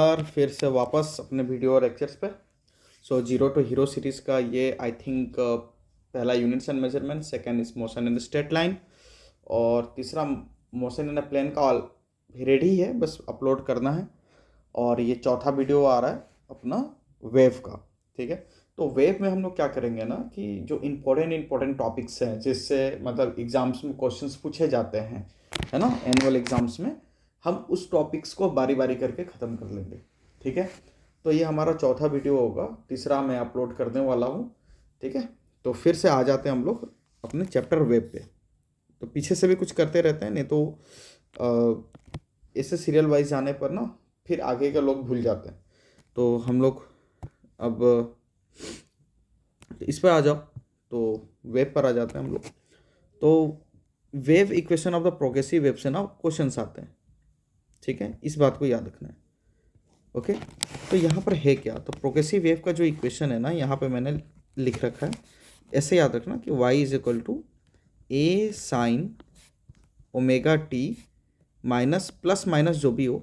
यार फिर से वापस अपने वीडियो और लेक्चर्स पे। जीरो टू हीरो सीरीज़ का ये आई थिंक पहला units and measurement, second is motion in the straight line और तीसरा मोशन इन अ प्लेन का ऑल रेडी है, बस अपलोड करना है। और ये चौथा वीडियो आ रहा है अपना वेव का। ठीक है, तो वेव में हम लोग क्या करेंगे ना कि जो इम्पोर्टेंट टॉपिक्स हैं जिससे मतलब एग्जाम्स में क्वेश्चंस पूछे जाते हैं, है ना, एनुअल एग्जाम्स में, हम उस टॉपिक्स को बारी बारी करके ख़त्म कर लेंगे। ठीक है, तो ये हमारा चौथा वीडियो होगा, तीसरा मैं अपलोड करने वाला हूँ। ठीक है, तो फिर से आ जाते हैं हम लोग अपने चैप्टर वेब पे। तो पीछे से भी कुछ करते रहते हैं, नहीं तो इससे सीरियल वाइज जाने पर ना फिर आगे के लोग भूल जाते हैं। तो हम लोग अब इस पर आ जाओ, तो वेब पर आ जाते हैं हम लोग। तो wave equation of the progressive wave से ना क्वेश्चंस आते हैं। ठीक है, इस बात को याद रखना है। ओके, तो यहाँ पर है क्या, तो प्रोग्रेसिव वेव का जो इक्वेशन है ना, यहाँ पे मैंने लिख रखा है, ऐसे याद रखना कि y is equal to a sine omega t minus plus minus जो भी हो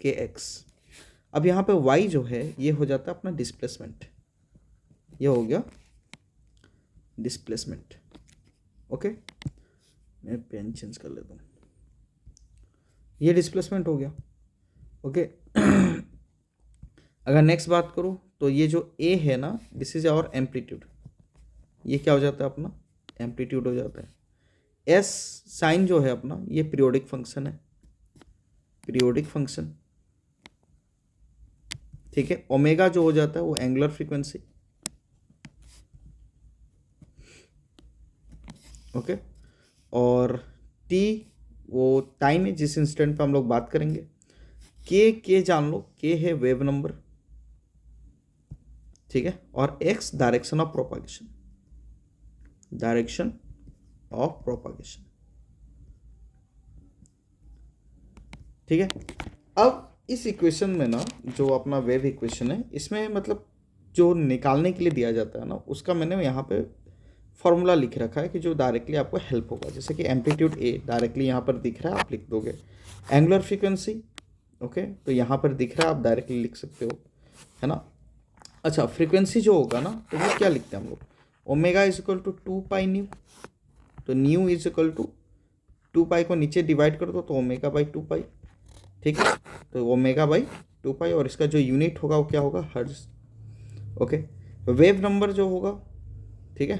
के एक्स। अब यहाँ पे y जो है ये हो जाता है अपना डिस्प्लेसमेंट, ये हो गया डिस्प्लेसमेंट। ओके, मैं पेन चेंज कर लेता हूँ, ये डिस्प्लेसमेंट हो गया। ओके अगर नेक्स्ट बात करूँ तो ये जो a है ना, दिस इज आवर एम्पलीट्यूड, ये क्या हो जाता है अपना एम्पलीट्यूड हो जाता है। s साइन जो है अपना ये पीरियोडिक फंक्शन है, पीरियोडिक फंक्शन। ठीक है, ओमेगा जो हो जाता है वो एंगुलर फ्रीक्वेंसी। ओके, और t वो टाइम है जिस इंस्टेंट पे हम लोग बात करेंगे। के जान लो, के है वेव नंबर। ठीक है, और x direction of propagation, direction of propagation. ठीक है, अब इस इक्वेशन में ना जो अपना वेव इक्वेशन है, इसमें मतलब जो निकालने के लिए दिया जाता है ना, उसका मैंने यहाँ पे फॉर्मूला लिख रखा है कि जो डायरेक्टली आपको हेल्प होगा। जैसे कि एम्पलीट्यूड ए डायरेक्टली यहाँ पर दिख रहा है, आप लिख दोगे। एंगुलर फ्रीक्वेंसी, ओके, तो यहाँ पर दिख रहा है, आप डायरेक्टली लिख सकते हो, है ना। अच्छा, फ्रीक्वेंसी जो होगा ना, तो वो क्या लिखते हैं हम लोग, ओमेगा is equal to 2 pi nu. तो nu is equal to 2 pi को नीचे डिवाइड कर दो तो ओमेगा बाई 2 पाई। ठीक है, तो ओमेगा बाई 2 पाई, और इसका जो यूनिट होगा वो क्या होगा, हर्ट्ज। ओके, वेव नंबर जो होगा, ठीक है,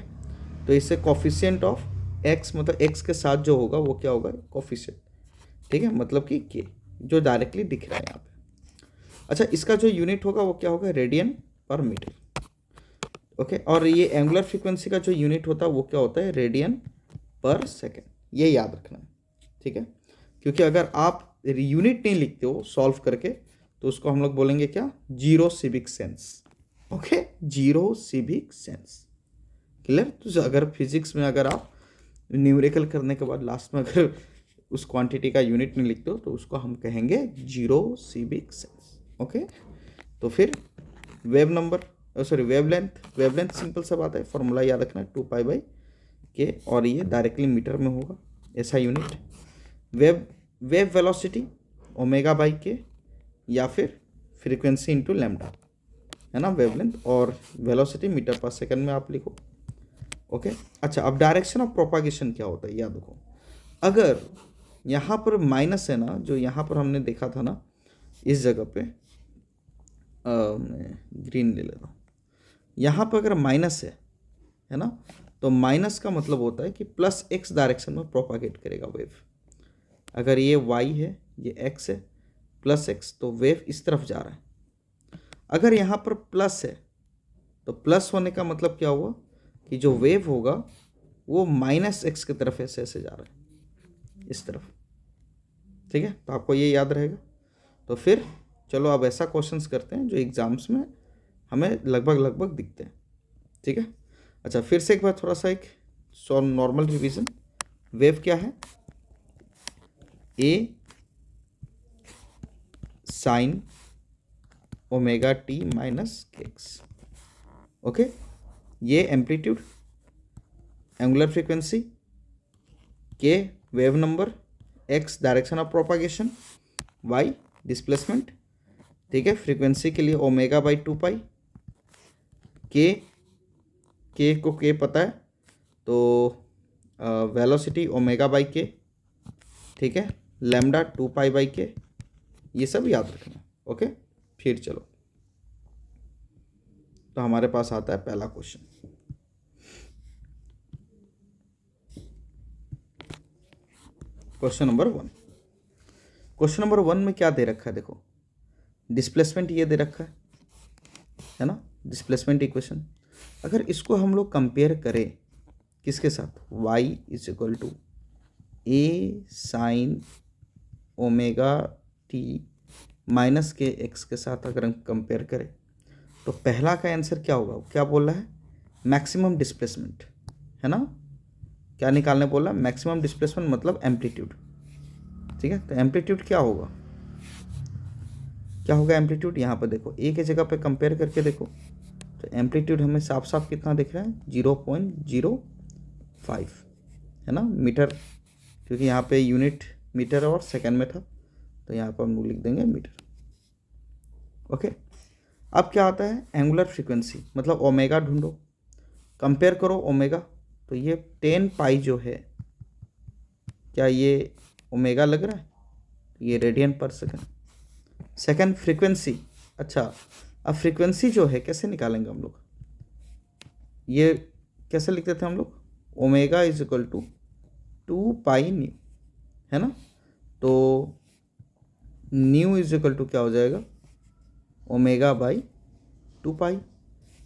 तो इससे कॉफिशिएंट ऑफ एक्स, मतलब एक्स के साथ जो होगा वो क्या होगा, कॉफिशिएंट। ठीक है, मतलब कि के जो डायरेक्टली दिख रहा है यहाँ पे। अच्छा, इसका जो यूनिट होगा वो क्या होगा, रेडियन पर मीटर। ओके, और ये एंगुलर फ्रीक्वेंसी का जो यूनिट होता है वो क्या होता है, रेडियन पर सेकेंड। ये याद रखना है। ठीक है, क्योंकि अगर आप यूनिट नहीं लिखते हो सॉल्व करके तो उसको हम लोग बोलेंगे क्या, zero civic sense. Okay, zero civic sense, clear. तो अगर फिजिक्स में अगर आप न्यूमेरिकल करने के बाद लास्ट में अगर उस क्वांटिटी का यूनिट नहीं लिखते हो तो उसको हम कहेंगे जीरो सिविक सेंस। ओके, तो फिर wave number, sorry wave length simple सा बात है, फॉर्मूला याद रखना है 2 पाई बाई के, और ये डायरेक्टली मीटर में होगा ऐसा unit. Wave velocity omega by के, या फिर फ्रीक्वेंसी इंटू लैम्डा, है ना, वेवलेंथ, और वेलोसिटी मीटर पर सेकंड में आप लिखो। ओके, अच्छा, अब डायरेक्शन ऑफ प्रोपागेशन क्या होता है याद रखो। अगर यहाँ पर माइनस है ना, जो यहाँ पर हमने देखा था ना इस जगह पे, मैं ग्रीन ले लेता हूँ, यहाँ पर अगर माइनस है ना, तो माइनस का मतलब होता है कि प्लस एक्स डायरेक्शन में प्रोपागेट करेगा वेव। अगर ये y है, ये x है, प्लस x, तो वेव इस तरफ जा रहा है। अगर यहाँ पर प्लस है तो प्लस होने का मतलब क्या हुआ कि जो वेव होगा वो माइनस एक्स की तरफ ऐसे ऐसे जा रहा है, इस तरफ। ठीक है, तो आपको ये याद रहेगा। तो फिर चलो अब ऐसा क्वेश्चंस करते हैं जो एग्जाम्स में हमें लगभग दिखते हैं। ठीक है, अच्छा, फिर से एक बार थोड़ा सा एक नॉर्मल रिवीजन। वेव क्या है, A sine omega t minus x. Okay, ये amplitude, angular frequency, k wave number, x direction of propagation, y displacement, ठीक है। फ्रीक्वेंसी के लिए ओमेगा बाई 2 पाई, के को के पता है, तो वेलोसिटी ओमेगा बाई के, ठीक है, लैम्डा 2 पाई बाई के, ये सब याद रखना। ओके, फिर चलो, तो हमारे पास आता है पहला question. Question number 1। Question number 1 में क्या दे रखा है, देखो डिस्प्लेसमेंट ये दे रखा है ना, डिस्प्लेसमेंट इक्वेशन। अगर इसको हम लोग कंपेयर करें किसके साथ, y is equal to a sine omega t minus k x के साथ अगर हम कंपेयर करें, तो पहला का आंसर क्या होगा, क्या बोल रहा है, मैक्सिमम डिस्प्लेसमेंट, है ना। क्या निकालने बोल रहा है, मैक्सिमम डिस्प्लेसमेंट मतलब एम्पलीट्यूड, ठीक है। तो एम्पलीट्यूड क्या होगा, क्या होगा एम्पलीट्यूड, यहाँ पर देखो ए की जगह पे कंपेयर करके देखो, तो एम्पलीट्यूड हमें साफ साफ कितना दिख रहा है, 0.05, है ना, मीटर, क्योंकि यहाँ पे यूनिट मीटर और सेकंड में था, तो यहाँ पर हम लोग लिख देंगे मीटर। ओके, अब क्या आता है, एंगुलर फ्रीक्वेंसी, मतलब ओमेगा ढूंढो, कंपेयर करो ओमेगा, तो ये 10 पाई जो है, क्या ये ओमेगा लग रहा है, ये रेडियन पर सेकंड। सेकंड फ्रीक्वेंसी, अच्छा अब फ्रीक्वेंसी जो है कैसे निकालेंगे हम लोग, ये कैसे लिखते थे हम लोग, ओमेगा is equal to 2 pi nu, है ना। तो न्यू इज इक्वल टू क्या हो जाएगा, ओमेगा बाई 2 पाई।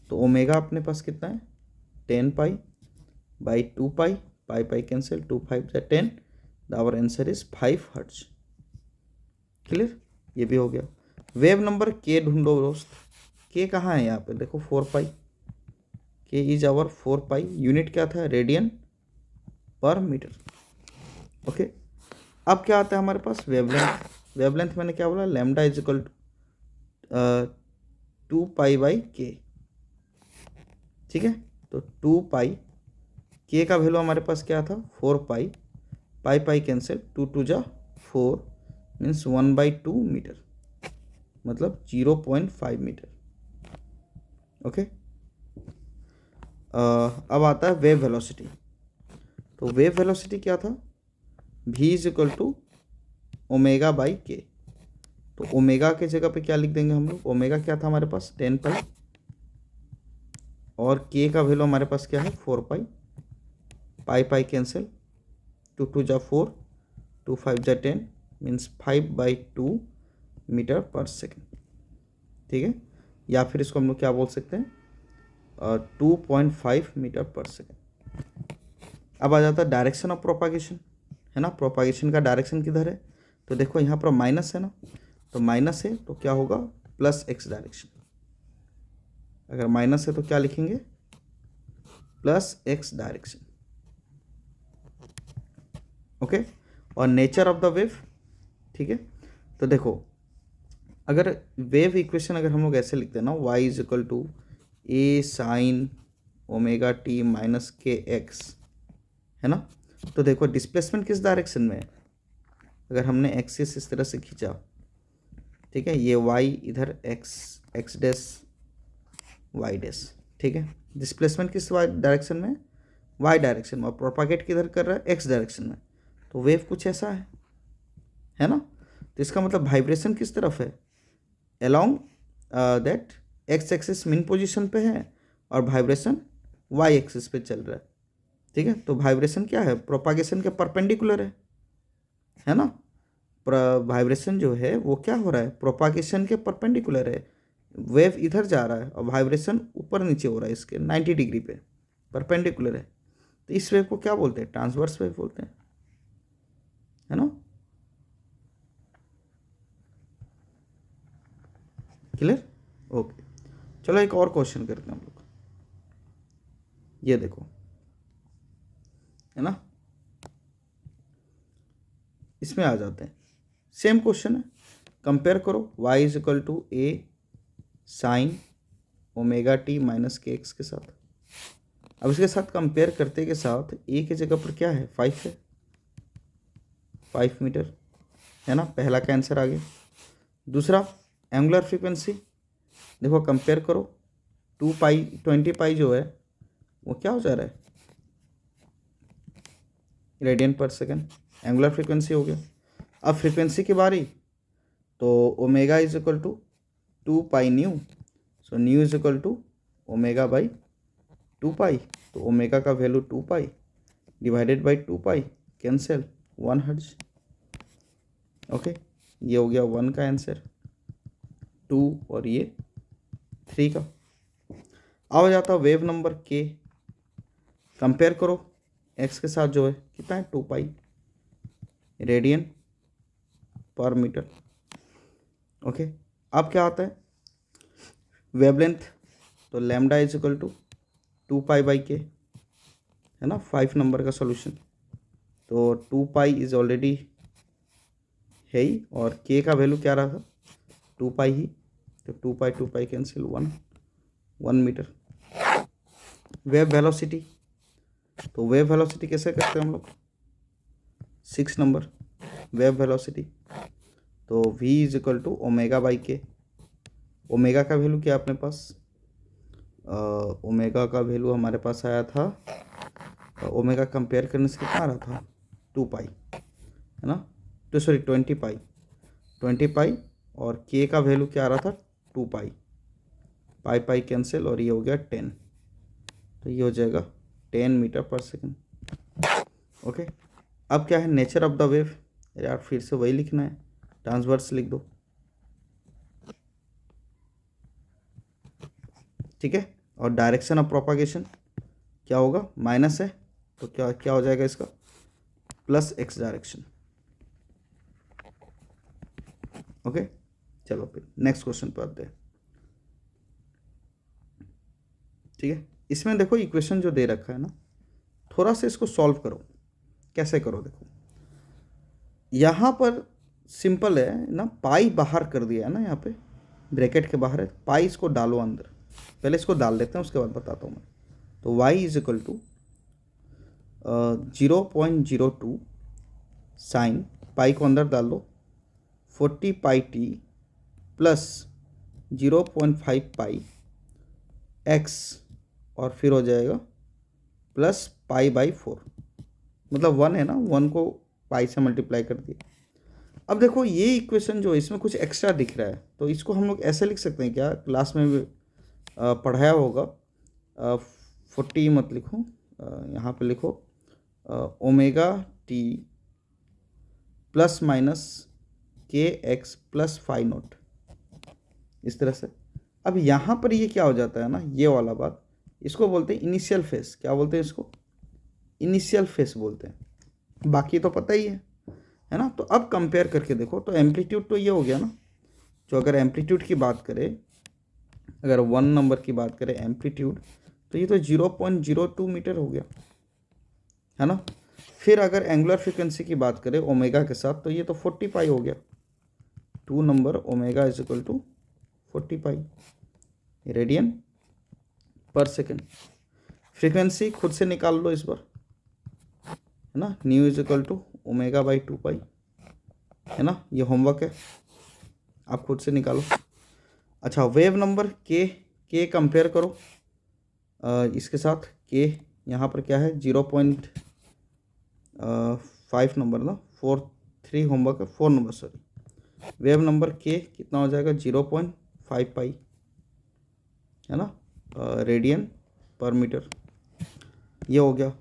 तो ओमेगा अपने पास कितना है, 10 pi by 2 pi, pi pi cancel, 2 5 से 10, our answer is 5 hertz. Clear, ये भी हो गया। वेव नंबर के ढूंढो दोस्त, के कहाँ है यहाँ पे, देखो 4 पाई, के इज आवर 4 पाई, यूनिट क्या था, रेडियन पर मीटर। ओके, अब क्या आता है हमारे पास, वेवलेंथ। वेवलेंथ मैंने क्या बोला, lambda is equal to 2 pi by k, ठीक है। तो 2 पाई, के का वैल्यू हमारे पास क्या था, 4 पाई, पाई पाई कैंसिल, 2 2 जा 4, मीन्स 1/2 मीटर, मतलब 0.5 मीटर। ओके, अब आता है वेव वेलोसिटी। तो वेव वेलोसिटी क्या था, v is equal to omega by k. तो ओमेगा के जगह पे क्या लिख देंगे हम लोग, ओमेगा क्या था हमारे पास, 10 पाई, और के का वैल्यू हमारे पास क्या है, 4 पाई, पाई पाई कैंसिल, 2 2 जा 4, 2 5 जा 10, मीन्स 5/2 मीटर पर सेकेंड, ठीक है। या फिर इसको हम लोग क्या बोल सकते हैं, 2.5 मीटर पर सेकेंड। अब आ जाता है डायरेक्शन ऑफ प्रोपागेशन, है ना। प्रोपागेशन का डायरेक्शन किधर है, तो देखो यहाँ पर माइनस है ना, तो माइनस है तो क्या होगा, प्लस एक्स डायरेक्शन। अगर माइनस है तो क्या लिखेंगे, प्लस एक्स डायरेक्शन। ओके, और नेचर ऑफ द वेव, ठीक है। तो देखो अगर वेव इक्वेशन अगर हम लोग ऐसे लिखते हैं ना, y is equal to a sine omega t minus k x, है ना। तो देखो डिस्प्लेसमेंट किस डायरेक्शन में है, अगर हमने एक्सिस इस तरह से खींचा, ठीक है, ये y इधर x डैश y डैश, ठीक है। डिस्प्लेसमेंट किस डायरेक्शन में, y डायरेक्शन में, और प्रोपागेट किधर कर रहा है, x डायरेक्शन में। तो वेव कुछ ऐसा है ना। तो इसका मतलब वाइब्रेशन किस तरफ है, along that x axis mean position पे है, और वाइब्रेशन वाई एक्सिस पे चल रहा है, ठीक है। तो वाइब्रेशन क्या है, प्रोपागेशन के परपेंडिकुलर है ना। वाइब्रेशन जो है वो क्या हो रहा है, प्रोपागेशन के परपेंडिकुलर है, वेव इधर जा रहा है और वाइब्रेशन ऊपर नीचे हो रहा है, इसके 90 डिग्री पे परपेंडिकुलर है। तो इस वेव को क्या बोलते हैं, ट्रांसवर्स वेव बोलते हैं, है ना। Clear, okay. चलो एक और क्वेश्चन करते हैं हम लोग, ये देखो, है ना, इसमें आ जाते हैं, सेम क्वेश्चन है, कंपेयर करो y is equal to a sine omega t minus k x के साथ। अब इसके साथ कंपेयर करते के साथ a के जगह पर क्या है, 5 है, 5 मीटर, है ना, पहला का आंसर आ गया। दूसरा एंगुलर फ्रीक्वेंसी देखो कंपेयर करो, 20 पाई जो है वो क्या हो जा रहा है, रेडियन पर सेकेंड, एंगुलर फ्रीक्वेंसी हो गया। अब फ्रीक्वेंसी की बारी, तो omega is equal to 2 pi nu, so nu is equal to omega by 2 pi, तो ओमेगा का value 2 pi divided by 2 pi, cancel 1 hertz. Okay, ये हो गया 1 का आंसर, 2 और ये 3 का। अब जाता वेव नंबर के, कंपेयर करो एक्स के साथ जो है कितना है 2 पाई रेडियन पर मीटर। ओके, अब क्या आता है वेवलेंथ, तो लैम्डा इज इक्वल टू 2 पाई/k है ना, 5 नंबर का सॉल्यूशन। तो 2 पाई इज ऑलरेडी है ही, और के का वैल्यू क्या रहा था 2 पाई ही, तो 2 pi cancel 1 metre. Wave velocity, तो वेव वेलोसिटी कैसे करते हैं हम लोग, 6 नंबर वेव वेलोसिटी, तो v इज इक्वल टू ओमेगा/k। ओमेगा का वैल्यू क्या अपने पास, ओमेगा का वैल्यू हमारे पास आया था, ओमेगा कंपेयर करने से कितना आ रहा था 2 पाई है ना, तो सॉरी 20 पाई, और k का वैल्यू क्या आ रहा था 2 पाई, पाई कैंसिल, और ये हो गया 10, तो ये हो जाएगा 10 मीटर पर सेकेंड। ओके, अब क्या है नेचर ऑफ द वेव, यार फिर से वही लिखना है, ट्रांसवर्स लिख दो, ठीक है। और डायरेक्शन ऑफ प्रोपागेशन क्या होगा, माइनस है, तो क्या क्या हो जाएगा इसका प्लस एक्स डायरेक्शन। ओके, चलो फिर नेक्स्ट क्वेश्चन पर आते हैं, ठीक है। इसमें देखो इक्वेशन जो दे रखा है ना, थोड़ा सा इसको सॉल्व करो, कैसे करो देखो, यहाँ पर सिंपल है ना, पाई बाहर कर दिया है ना, यहाँ पे ब्रैकेट के बाहर है, पाई इसको डालो अंदर, पहले इसको डाल देते हैं उसके बाद बताता हूँ मैं। तो y is equal to 0.02 sine, pi को अंदर डाल दो, 40 पाई/t प्लस 0.5 पाई x, और फिर हो जाएगा प्लस पाई/4, मतलब 1 है ना, 1 को पाई से मल्टीप्लाई कर दिया। अब देखो ये इक्वेशन जो इसमें कुछ एक्स्ट्रा दिख रहा है, तो इसको हम लोग ऐसे लिख सकते हैं क्या, क्लास में भी पढ़ाया होगा, 40 मत लिखो, यहाँ पे लिखो omega T plus minus k x plus 5 not, इस तरह से। अब यहाँ पर ये क्या हो जाता है ना, ये वाला बात, इसको बोलते हैं इनिशियल फेस, क्या बोलते हैं इसको, इनिशियल फेस बोलते हैं, बाकी तो पता ही है ना। तो अब कंपेयर करके देखो, तो एम्पलीट्यूड तो ये हो गया ना, जो अगर एम्पलीट्यूड की बात करें, अगर 1 नंबर की बात करें एम्पलीट्यूड, तो ये तो 0.02 मीटर हो गया है ना। फिर अगर एंगुलर फ्रीक्वेंसी की बात करें ओमेगा के साथ, तो ये तो 40 पाई हो गया, 2 number omega is equal to 40 pi radian पर सेकेंड। फ्रीक्वेंसी खुद से निकाल लो इस बार, है ना, nu is equal to omega pi, है ना, ये होमवर्क है, आप खुद से निकालो। अच्छा, वेव नंबर के कंपेयर करो इसके साथ, के यहाँ पर क्या है 0.5 नंबर ना, 3 होमवर्क है, 4 नंबर सॉरी, वेव नंबर के कितना हो जाएगा 0.5 पाई है ना, रेडियन पर मीटर, ये हो गया।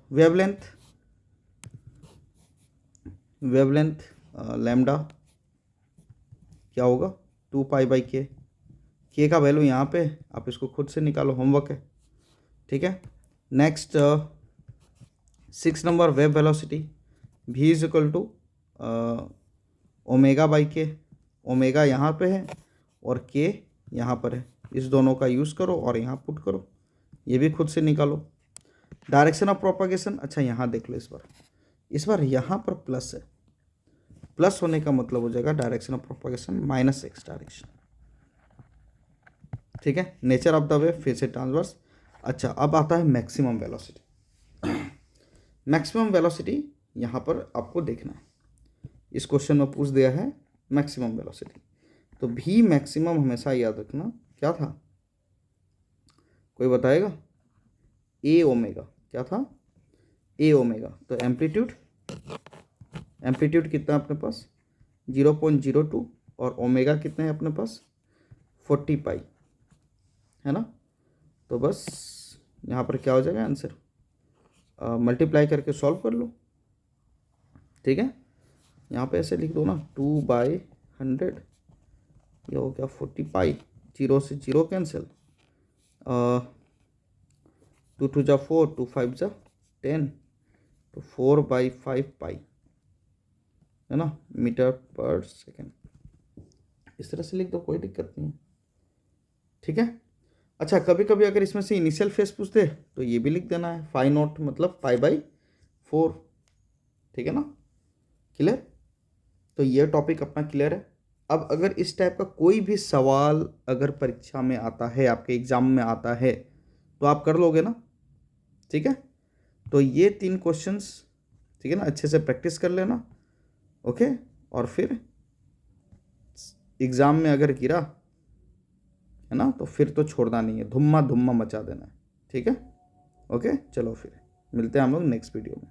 वेवलेंथ लैम्डा क्या होगा 2 पाई/k, के का वैल्यू यहाँ पे, आप इसको खुद से निकालो, होमवर्क है, ठीक है। Next 6 number wave velocity, v is equal to ओमेगा/k, ओमेगा यहाँ पे है और k यहाँ पर है, इस दोनों का यूज़ करो और यहाँ पुट करो, ये भी खुद से निकालो। डायरेक्शन ऑफ प्रोपागेशन, अच्छा यहाँ देख लो, इस बार यहाँ पर प्लस है, प्लस होने का मतलब हो जाएगा direction of propagation minus x direction, ठीक है। नेचर ऑफ द वेव फिर से ट्रांसवर्स। अच्छा, अब आता है मैक्सिमम वेलोसिटी। मैक्सिमम वेलोसिटी यहाँ पर आपको देखना है, इस क्वेश्चन में पूछ दिया है मैक्सिमम वेलोसिटी। तो भी मैक्सिमम हमेशा याद रखना क्या था, कोई बताएगा? ए ओमेगा, क्या था? ए ओमेगा। तो एम्पलीट्यूड कितना है अपने पास? 0.02 और ओमेगा कितना है अपने पास? 40 पाई, है ना। तो बस यहाँ पर क्या हो जाएगा आंसर, मल्टीप्लाई करके सॉल्व कर लो, ठीक है। यहाँ पे ऐसे लिख दो ना, 2/100, ये हो गया 40 पाई, 0 से 0 कैंसिल, 2 2 जा 4, 2 5 जा 10, तो 4/5 पाई, है ना, मीटर पर सेकेंड। इस तरह से लिख दो, कोई दिक्कत नहीं है, ठीक है। अच्छा, कभी कभी अगर इसमें से इनिशियल फेस पूछते तो ये भी लिख देना है, 5 नॉट मतलब π/4, ठीक है ना, क्लियर। तो ये टॉपिक अपना क्लियर है। अब अगर इस टाइप का कोई भी सवाल अगर परीक्षा में आता है, आपके एग्जाम में आता है, तो आप कर लोगे ना, ठीक है। तो ये 3 क्वेश्चंस, ठीक है ना, अच्छे से प्रैक्टिस कर लेना, ओके। और फिर एग्ज़ाम में अगर गिरा, है ना, तो फिर तो छोड़ना नहीं है, धुम्मा धुम्मा मचा देना है, ठीक है। ओके, चलो फिर मिलते हैं हम लोग नेक्स्ट वीडियो में।